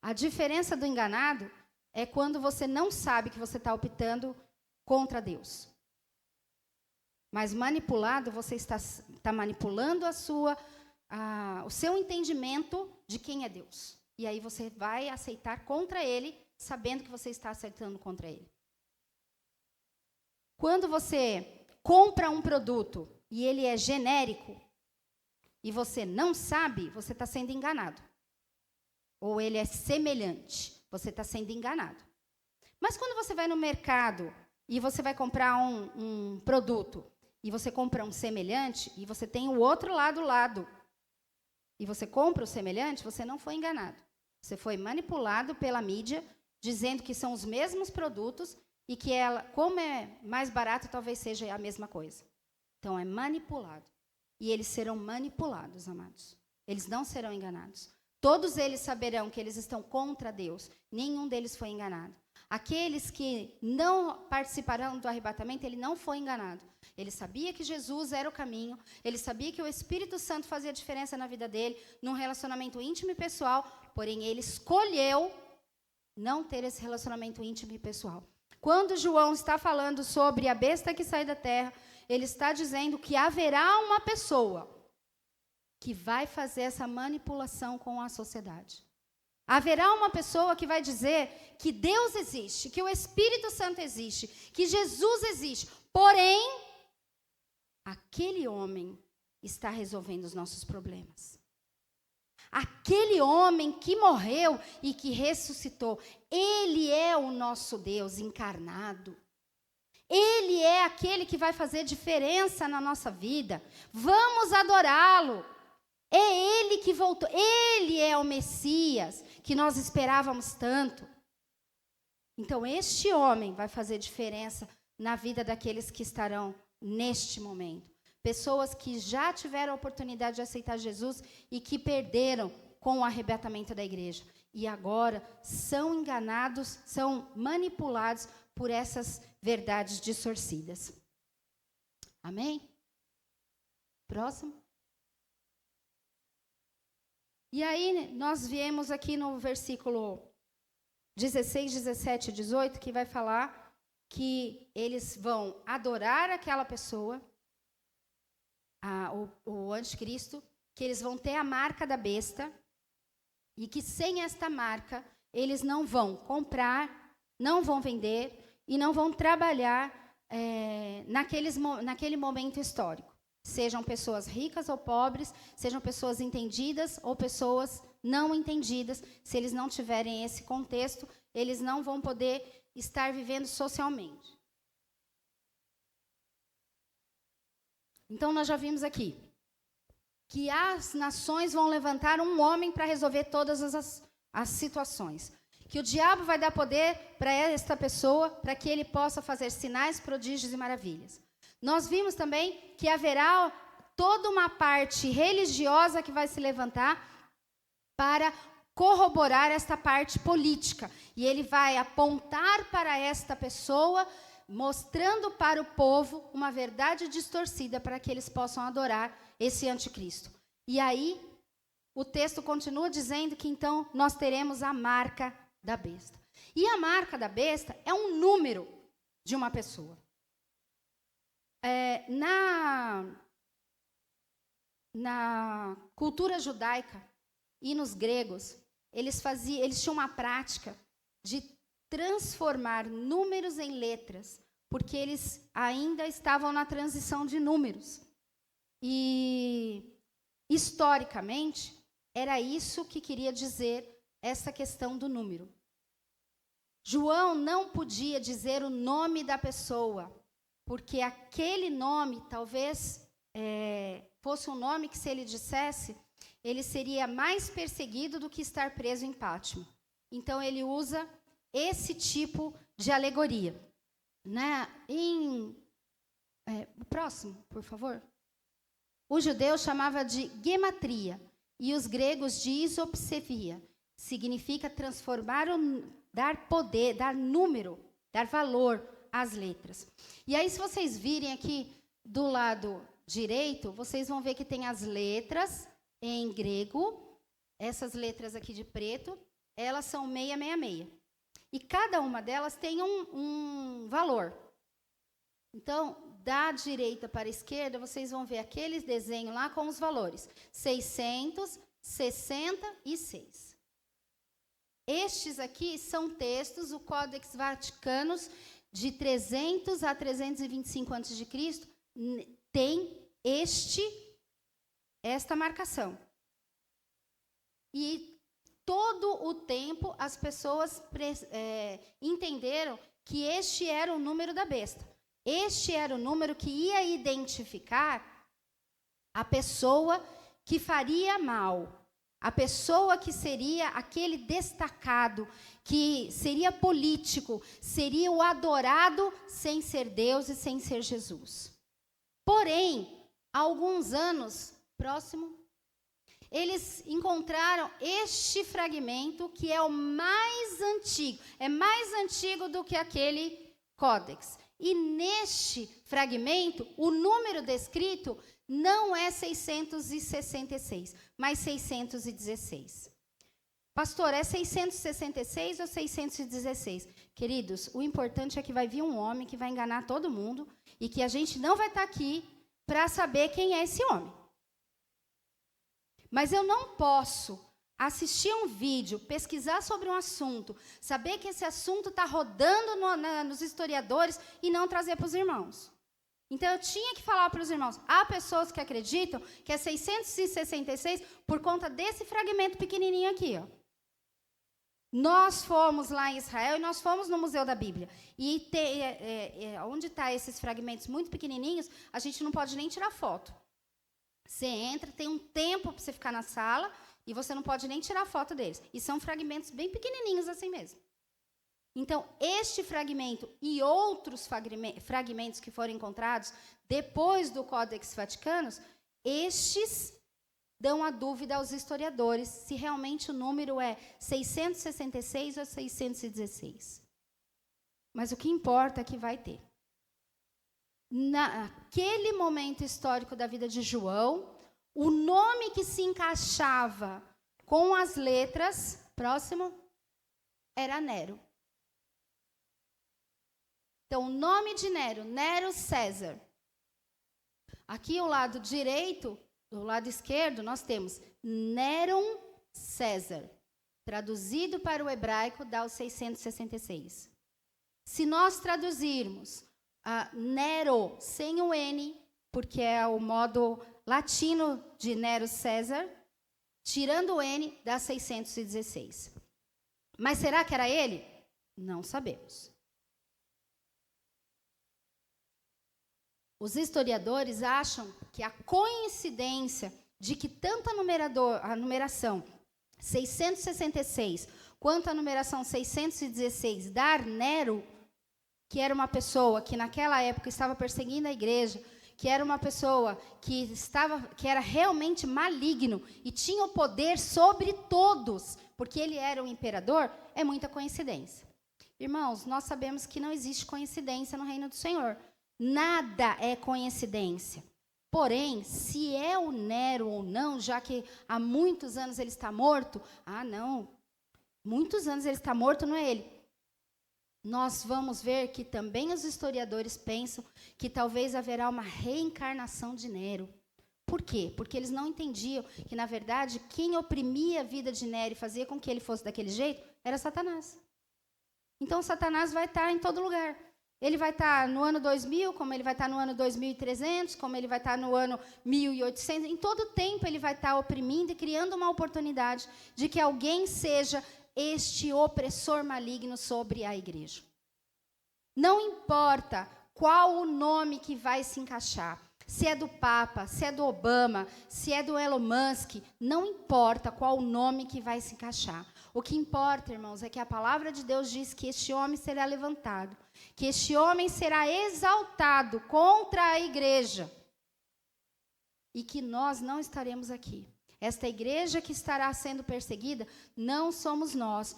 A diferença do enganado é quando você não sabe que você está optando contra Deus. Mas manipulado, você está manipulando o seu entendimento de quem é Deus. E aí você vai aceitar contra Ele, sabendo que você está aceitando contra Ele. Quando você compra um produto e ele é genérico, e você não sabe, você está sendo enganado. Ou ele é semelhante. Você está sendo enganado. Mas quando você vai no mercado e você vai comprar um produto e você compra um semelhante e você tem o outro lado e você compra o semelhante, você não foi enganado. Você foi manipulado pela mídia dizendo que são os mesmos produtos e que como é mais barato, talvez seja a mesma coisa. Então, é manipulado. E eles serão manipulados, amados. Eles não serão enganados. Todos eles saberão que eles estão contra Deus. Nenhum deles foi enganado. Aqueles que não participarão do arrebatamento, ele não foi enganado. Ele sabia que Jesus era o caminho. Ele sabia que o Espírito Santo fazia diferença na vida dele, num relacionamento íntimo e pessoal. Porém, ele escolheu não ter esse relacionamento íntimo e pessoal. Quando João está falando sobre a besta que sai da terra, ele está dizendo que haverá uma pessoa que vai fazer essa manipulação com a sociedade. Haverá uma pessoa que vai dizer que Deus existe, que o Espírito Santo existe, que Jesus existe. Porém, aquele homem está resolvendo os nossos problemas. Aquele homem que morreu e que ressuscitou, ele é o nosso Deus encarnado. Ele é aquele que vai fazer diferença na nossa vida. Vamos adorá-lo. É ele que voltou. Ele é o Messias que nós esperávamos tanto. Então, este homem vai fazer diferença na vida daqueles que estarão neste momento. pessoas que já tiveram a oportunidade de aceitar Jesus e que perderam com o arrebatamento da igreja. E agora são enganados, são manipulados por essas verdades distorcidas. Amém? Próximo. E aí, nós viemos aqui no versículo 16, 17 e 18, que vai falar que eles vão adorar aquela pessoa, o anticristo, que eles vão ter a marca da besta, e que sem esta marca, eles não vão comprar, não vão vender e não vão trabalhar naquele momento histórico. Sejam pessoas ricas ou pobres, sejam pessoas entendidas ou pessoas não entendidas. Se eles não tiverem esse contexto, eles não vão poder estar vivendo socialmente. Então, nós já vimos aqui que as nações vão levantar um homem para resolver todas as situações. Que o diabo vai dar poder para esta pessoa, para que ele possa fazer sinais, prodígios e maravilhas. Nós vimos também que haverá toda uma parte religiosa que vai se levantar para corroborar esta parte política. E ele vai apontar para esta pessoa, mostrando para o povo uma verdade distorcida para que eles possam adorar esse anticristo. E aí, o texto continua dizendo que então nós teremos a marca da besta. E a marca da besta é um número de uma pessoa. Na cultura judaica e nos gregos, eles tinham uma prática de transformar números em letras, porque eles ainda estavam na transição de números. E, historicamente, era isso que queria dizer essa questão do número. João não podia dizer o nome da pessoa, porque aquele nome talvez fosse um nome que, se ele dissesse, ele seria mais perseguido do que estar preso em Pátimo. Então, ele usa esse tipo de alegoria. O próximo, por favor. O judeu chamava de gematria e os gregos de isopsefia. Significa transformar, dar poder, dar número, dar valor às letras. E aí, se vocês virem aqui do lado direito, vocês vão ver que tem as letras em grego. Essas letras aqui de preto, elas são 666. E cada uma delas tem um valor. Então, da direita para a esquerda, vocês vão ver aqueles desenhos lá com os valores. 666. Estes aqui são textos, o Códex Vaticanus, de 300 a 325 a.C., tem esta marcação. E todo o tempo as pessoas entenderam que este era o número da besta. Este era o número que ia identificar a pessoa que faria mal, a pessoa que seria aquele destacado, que seria político, seria o adorado sem ser Deus e sem ser Jesus. Porém, há alguns anos, próximo, eles encontraram este fragmento que é o mais antigo, é mais antigo do que aquele códex. E neste fragmento, o número descrito não é 666, mas 616. Pastor, é 666 ou 616? Queridos, o importante é que vai vir um homem que vai enganar todo mundo e que a gente não vai estar aqui para saber quem é esse homem. Mas eu não posso assistir um vídeo, pesquisar sobre um assunto, saber que esse assunto está rodando nos historiadores e não trazer para os irmãos. Então, eu tinha que falar para os irmãos. Há pessoas que acreditam que é 666 por conta desse fragmento pequenininho aqui. Ó. Nós fomos lá em Israel e nós fomos no Museu da Bíblia. E onde estão esses fragmentos muito pequenininhos, a gente não pode nem tirar foto. Você entra, tem um tempo para você ficar na sala e você não pode nem tirar foto deles. E são fragmentos bem pequenininhos assim mesmo. Então, este fragmento e outros fragmentos que foram encontrados depois do Codex Vaticanus, estes dão a dúvida aos historiadores se realmente o número é 666 ou 616. Mas o que importa é que vai ter. Naquele momento histórico da vida de João, o nome que se encaixava com as letras, próximo, era Nero. Então, o nome de Nero, Nero César. Aqui, o lado direito, do lado esquerdo, nós temos Néron César. Traduzido para o hebraico, dá o 666. Se nós traduzirmos Nero sem o N, porque é o modo latino de Nero César, tirando o N, dá 616. Mas será que era ele? Não sabemos. Os historiadores acham que a coincidência de que tanto a numeração 666 quanto a numeração 616 dar Nero, que era uma pessoa que naquela época estava perseguindo a igreja, que era uma pessoa que era realmente maligno e tinha o poder sobre todos, porque ele era o imperador, é muita coincidência. Irmãos, nós sabemos que não existe coincidência no reino do Senhor. Nada é coincidência. Porém, se é o Nero ou não, já que há muitos anos ele está morto, não, muitos anos ele está morto, não é ele. Nós vamos ver que também os historiadores pensam que talvez haverá uma reencarnação de Nero. Por quê? Porque eles não entendiam que, na verdade, quem oprimia a vida de Nero e fazia com que ele fosse daquele jeito era Satanás. Então, Satanás vai estar em todo lugar. Ele vai estar no ano 2000, como ele vai estar no ano 2300, como ele vai estar no ano 1800. Em todo tempo ele vai estar oprimindo e criando uma oportunidade de que alguém seja este opressor maligno sobre a igreja. Não importa qual o nome que vai se encaixar, se é do Papa, se é do Obama, se é do Elon Musk, não importa qual o nome que vai se encaixar. O que importa, irmãos, é que a palavra de Deus diz que este homem será levantado, que este homem será exaltado contra a igreja e que nós não estaremos aqui. Esta igreja que estará sendo perseguida não somos nós,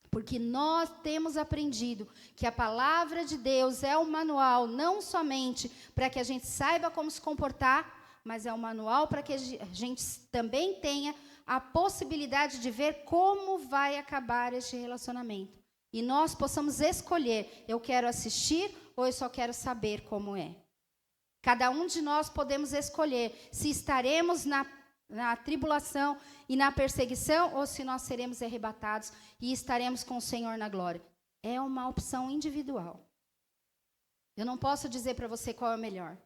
porque nós temos aprendido que a palavra de Deus é um manual não somente para que a gente saiba como se comportar, mas é um manual para que a gente também tenha a possibilidade de ver como vai acabar este relacionamento. E nós possamos escolher, eu quero assistir ou eu só quero saber como é. Cada um de nós podemos escolher se estaremos na tribulação e na perseguição ou se nós seremos arrebatados e estaremos com o Senhor na glória. É uma opção individual. Eu não posso dizer para você qual é o melhor.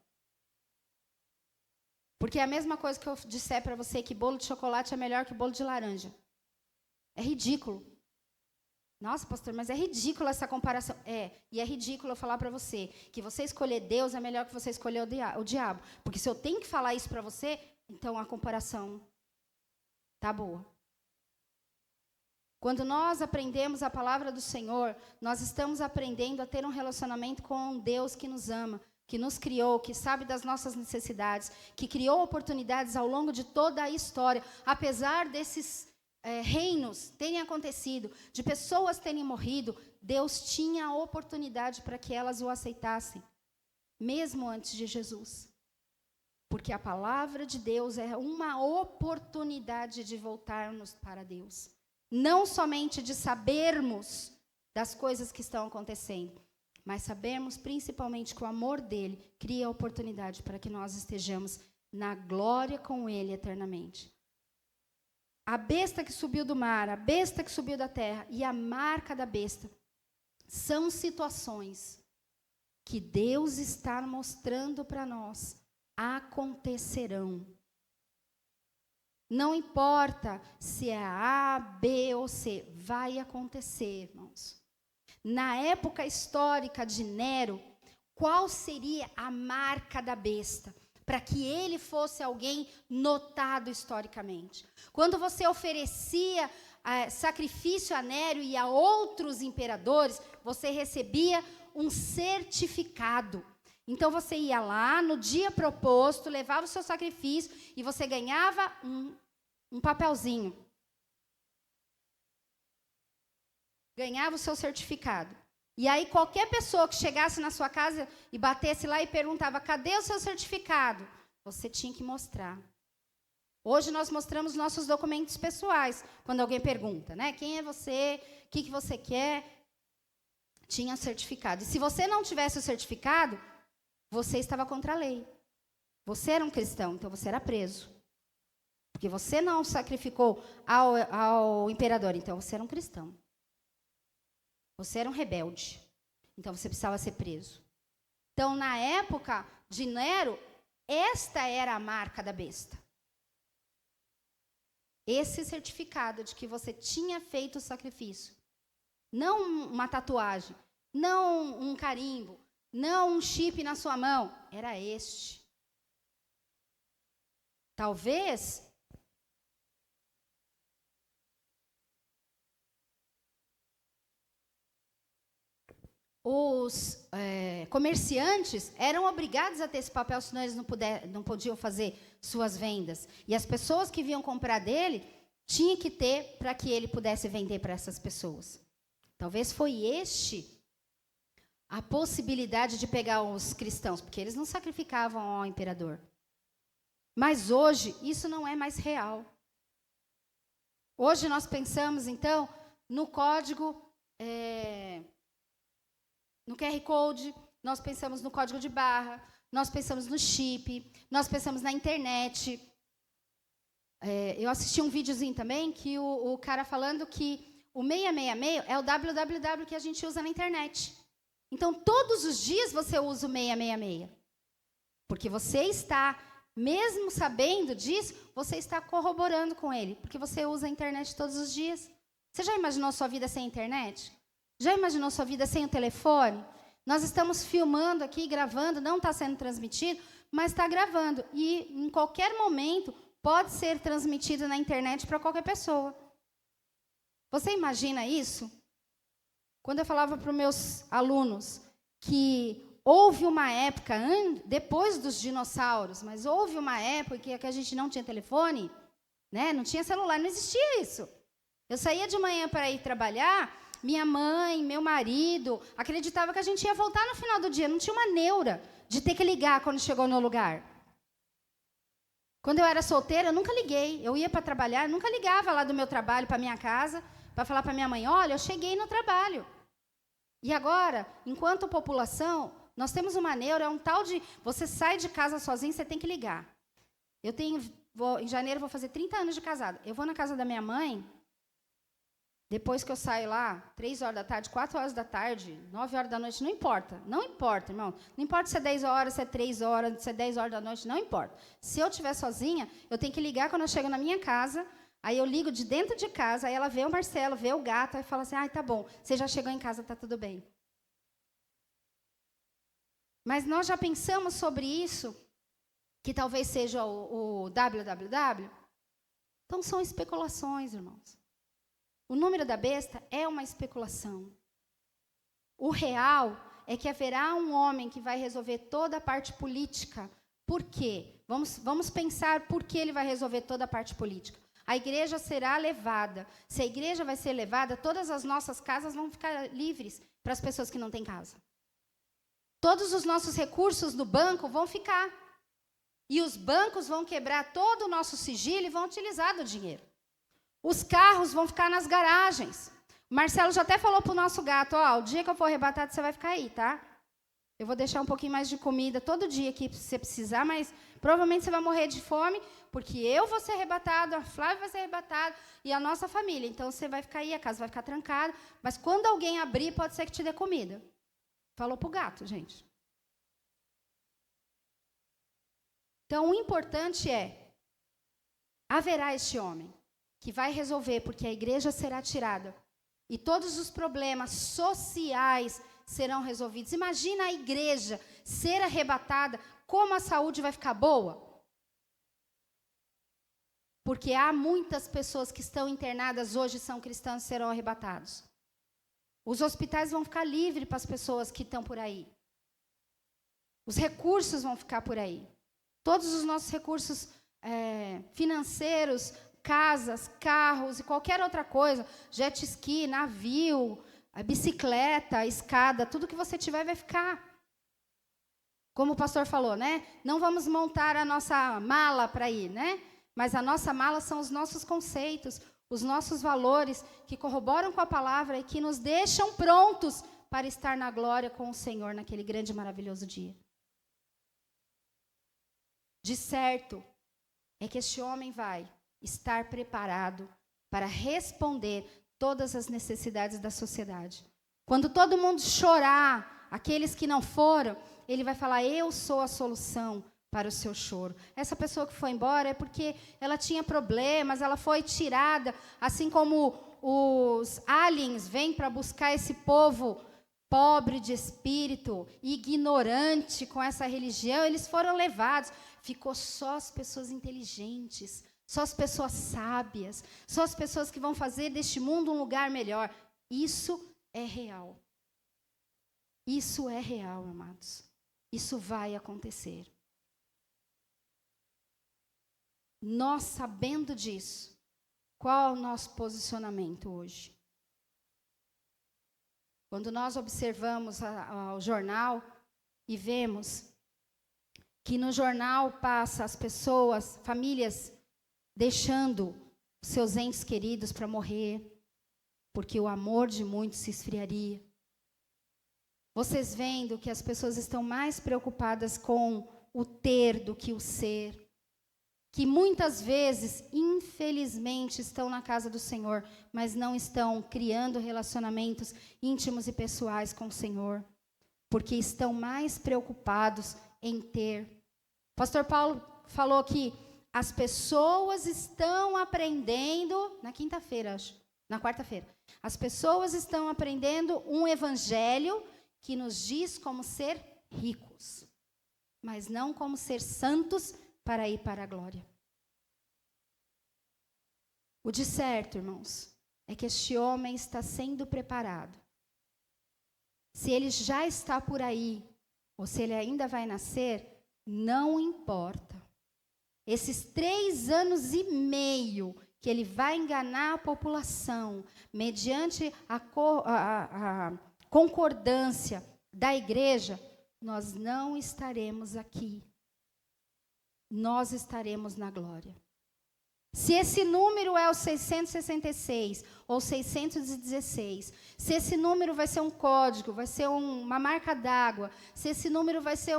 Porque é a mesma coisa que eu disser para você que bolo de chocolate é melhor que bolo de laranja. É ridículo. Nossa, pastor, mas é ridículo essa comparação. E é ridículo eu falar para você que você escolher Deus é melhor que você escolher o diabo. Porque se eu tenho que falar isso para você, então a comparação tá boa. Quando nós aprendemos a palavra do Senhor, nós estamos aprendendo a ter um relacionamento com um Deus que nos ama, que nos criou, que sabe das nossas necessidades, que criou oportunidades ao longo de toda a história, apesar desses reinos terem acontecido, de pessoas terem morrido, Deus tinha a oportunidade para que elas o aceitassem, mesmo antes de Jesus. Porque a palavra de Deus é uma oportunidade de voltarmos para Deus. Não somente de sabermos das coisas que estão acontecendo, mas sabermos principalmente que o amor dele cria a oportunidade para que nós estejamos na glória com ele eternamente. A besta que subiu do mar, a besta que subiu da terra e a marca da besta são situações que Deus está mostrando para nós acontecerão. Não importa se é A, B ou C, vai acontecer, irmãos. Na época histórica de Nero, qual seria a marca da besta? para que ele fosse alguém notado historicamente. Quando você oferecia sacrifício a Nério e a outros imperadores, você recebia um certificado. Então, você ia lá no dia proposto, levava o seu sacrifício e você ganhava um papelzinho. Ganhava o seu certificado. E aí, qualquer pessoa que chegasse na sua casa e batesse lá e perguntava, cadê o seu certificado? Você tinha que mostrar. Hoje, nós mostramos nossos documentos pessoais, quando alguém pergunta, né? Quem é você? O que você quer? Tinha certificado. E se você não tivesse o certificado, você estava contra a lei. Você era um cristão, então você era preso. Porque você não sacrificou ao imperador, então você era um cristão. Você era um rebelde, então você precisava ser preso. Então, na época de Nero, esta era a marca da besta. Esse certificado de que você tinha feito o sacrifício. Não uma tatuagem, não um carimbo, não um chip na sua mão. Era este. Talvez os comerciantes eram obrigados a ter esse papel, senão eles não podiam fazer suas vendas. E as pessoas que vinham comprar dele tinham que ter para que ele pudesse vender para essas pessoas. Talvez foi a possibilidade de pegar os cristãos, porque eles não sacrificavam ao imperador. Mas hoje, isso não é mais real. Hoje nós pensamos, então, no código... No QR Code, nós pensamos no código de barra, nós pensamos no chip, nós pensamos na internet. Eu assisti um videozinho também, que o cara falando que o 666 é o www que a gente usa na internet. Então, todos os dias você usa o 666. Porque você está, mesmo sabendo disso, você está corroborando com ele. Porque você usa a internet todos os dias. Você já imaginou sua vida sem internet? Já imaginou sua vida sem o telefone? Nós estamos filmando aqui, gravando, não está sendo transmitido, mas está gravando. E, em qualquer momento, pode ser transmitido na internet para qualquer pessoa. Você imagina isso? Quando eu falava para os meus alunos que houve uma época, depois dos dinossauros, mas houve uma época que a gente não tinha telefone, né? Não tinha celular, não existia isso. Eu saía de manhã para ir trabalhar... Minha mãe, meu marido, acreditava que a gente ia voltar no final do dia. Não tinha uma neura de ter que ligar quando chegou no lugar. Quando eu era solteira, eu nunca liguei. Eu ia para trabalhar, nunca ligava lá do meu trabalho para minha casa, para falar para minha mãe, olha, eu cheguei no trabalho. E agora, enquanto população, nós temos uma neura, é um tal de... Você sai de casa sozinho, você tem que ligar. Em janeiro, vou fazer 30 anos de casada. Eu vou na casa da minha mãe... Depois que eu saio lá, 3 horas da tarde, 4 horas da tarde, 9 horas da noite, não importa. Não importa, irmão. Não importa se é 10 horas, se é 3 horas, se é 10 horas da noite, não importa. Se eu estiver sozinha, eu tenho que ligar quando eu chego na minha casa, aí eu ligo de dentro de casa, aí ela vê o Marcelo, vê o gato, aí fala assim, tá bom, você já chegou em casa, tá tudo bem. Mas nós já pensamos sobre isso, que talvez seja o www? Então são especulações, irmãos. O número da besta é uma especulação. O real é que haverá um homem que vai resolver toda a parte política. Por quê? Vamos pensar por que ele vai resolver toda a parte política. A igreja será levada. Se a igreja vai ser levada, todas as nossas casas vão ficar livres para as pessoas que não têm casa. Todos os nossos recursos do banco vão ficar. E os bancos vão quebrar todo o nosso sigilo e vão utilizar do dinheiro. Os carros vão ficar nas garagens. O Marcelo já até falou para o nosso gato, o dia que eu for arrebatado, você vai ficar aí, tá? Eu vou deixar um pouquinho mais de comida todo dia aqui, se você precisar, mas provavelmente você vai morrer de fome, porque eu vou ser arrebatado, a Flávia vai ser arrebatada e a nossa família. Então, você vai ficar aí, a casa vai ficar trancada, mas quando alguém abrir, pode ser que te dê comida. Falou para o gato, gente. Então, o importante haverá este homem que vai resolver, porque a igreja será tirada. E todos os problemas sociais serão resolvidos. Imagina a igreja ser arrebatada como a saúde vai ficar boa? Porque há muitas pessoas que estão internadas hoje, são cristãos e serão arrebatados. Os hospitais vão ficar livres para as pessoas que estão por aí. Os recursos vão ficar por aí. Todos os nossos recursos financeiros, casas, carros e qualquer outra coisa, jet ski, navio, a bicicleta, a escada, tudo que você tiver vai ficar. Como o pastor falou, né? Não vamos montar a nossa mala para ir, né? Mas a nossa mala são os nossos conceitos, os nossos valores que corroboram com a palavra e que nos deixam prontos para estar na glória com o Senhor naquele grande e maravilhoso dia. De certo é que este homem vai estar preparado para responder todas as necessidades da sociedade. Quando todo mundo chorar, aqueles que não foram, ele vai falar: eu sou a solução para o seu choro. Essa pessoa que foi embora é porque ela tinha problemas, ela foi tirada, assim como os aliens vêm para buscar esse povo pobre de espírito, ignorante com essa religião, eles foram levados. Ficou só as pessoas inteligentes, só as pessoas sábias, só as pessoas que vão fazer deste mundo um lugar melhor. Isso é real. Isso é real, amados. Isso vai acontecer. Nós, sabendo disso, qual é o nosso posicionamento hoje? Quando nós observamos o jornal e vemos que no jornal passa as pessoas, famílias, deixando seus entes queridos para morrer, porque o amor de muitos se esfriaria. Vocês vendo que as pessoas estão mais preocupadas com o ter do que o ser, que muitas vezes, infelizmente, estão na casa do Senhor, mas não estão criando relacionamentos íntimos e pessoais com o Senhor, porque estão mais preocupados em ter. O pastor Paulo falou que as pessoas estão aprendendo, na quinta-feira, acho, na quarta-feira, as pessoas estão aprendendo um evangelho que nos diz como ser ricos, mas não como ser santos para ir para a glória. O de certo, irmãos, é que este homem está sendo preparado. Se ele já está por aí, ou se ele ainda vai nascer, não importa. Esses 3 anos e meio que ele vai enganar a população, mediante a concordância da igreja, nós não estaremos aqui. Nós estaremos na glória. Se esse número é o 666 ou 616, se esse número vai ser um código, vai ser uma marca d'água, se esse número vai ser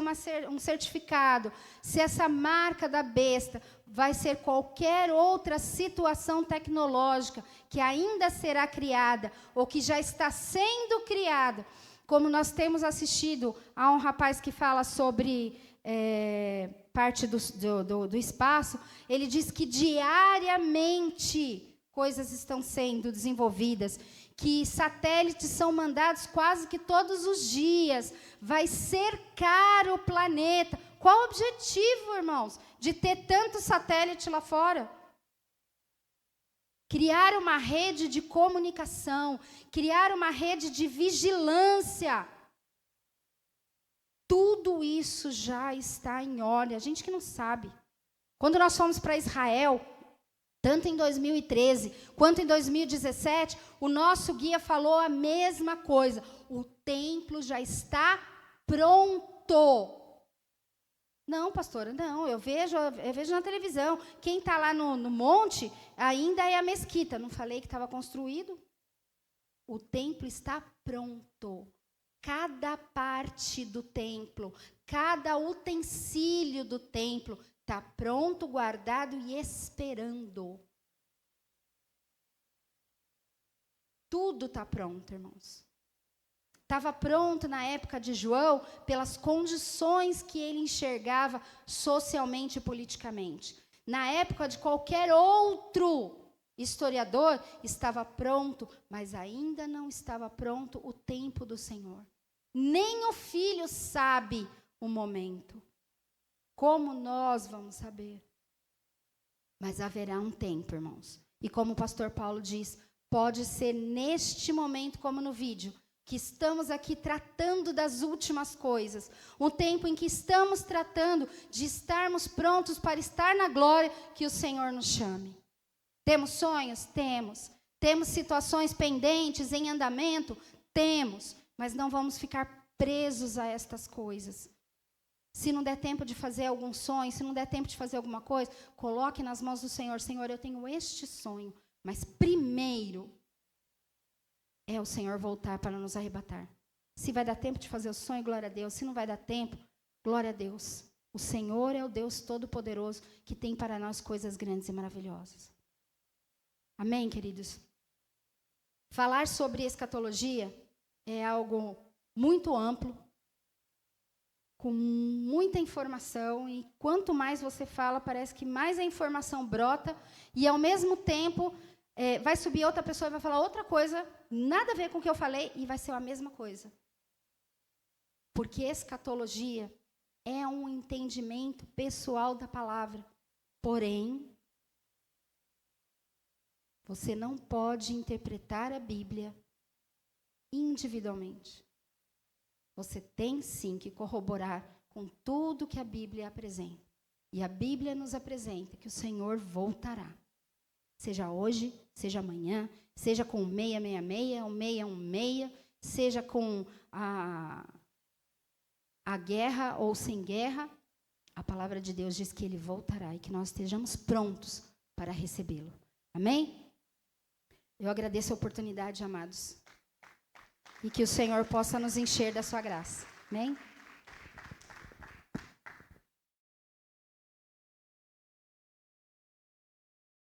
um certificado, se essa marca da besta vai ser qualquer outra situação tecnológica que ainda será criada ou que já está sendo criada, como nós temos assistido a um rapaz que fala sobre parte do espaço, ele diz que diariamente coisas estão sendo desenvolvidas, que satélites são mandados quase que todos os dias, vai cercar o planeta. Qual o objetivo, irmãos, de ter tanto satélite lá fora? Criar uma rede de comunicação, criar uma rede de vigilância. Tudo isso já está em ordem. A gente que não sabe. Quando nós fomos para Israel, tanto em 2013 quanto em 2017, o nosso guia falou a mesma coisa. O templo já está pronto. Não, pastora, não. Eu vejo na televisão. Quem está lá no monte ainda é a mesquita. Não falei que estava construído? O templo está pronto. Cada parte do templo, cada utensílio do templo está pronto, guardado e esperando. Tudo está pronto, irmãos. Estava pronto na época de João pelas condições que ele enxergava socialmente e politicamente. Na época de qualquer outro historiador, estava pronto, mas ainda não estava pronto o tempo do Senhor. Nem o filho sabe o momento. Como nós vamos saber? Mas haverá um tempo, irmãos. E como o pastor Paulo diz, pode ser neste momento, como no vídeo, que estamos aqui tratando das últimas coisas. Um tempo em que estamos tratando de estarmos prontos para estar na glória que o Senhor nos chame. Temos sonhos? Temos. Temos situações pendentes, em andamento? Temos. Mas não vamos ficar presos a estas coisas. Se não der tempo de fazer algum sonho, se não der tempo de fazer alguma coisa, coloque nas mãos do Senhor. Senhor, eu tenho este sonho, mas primeiro é o Senhor voltar para nos arrebatar. Se vai dar tempo de fazer o sonho, glória a Deus. Se não vai dar tempo, glória a Deus. O Senhor é o Deus Todo-Poderoso que tem para nós coisas grandes e maravilhosas. Amém, queridos? Falar sobre escatologia é algo muito amplo, com muita informação, e quanto mais você fala, parece que mais a informação brota, e ao mesmo tempo vai subir outra pessoa e vai falar outra coisa, nada a ver com o que eu falei, e vai ser a mesma coisa. Porque escatologia é um entendimento pessoal da palavra. Porém, você não pode interpretar a Bíblia individualmente. Você tem sim que corroborar com tudo que a Bíblia apresenta. E a Bíblia nos apresenta que o Senhor voltará. Seja hoje, seja amanhã, seja com 666 ou 616, seja com a guerra ou sem guerra, a palavra de Deus diz que Ele voltará e que nós estejamos prontos para recebê-lo. Amém? Eu agradeço a oportunidade, amados. E que o Senhor possa nos encher da sua graça. Amém?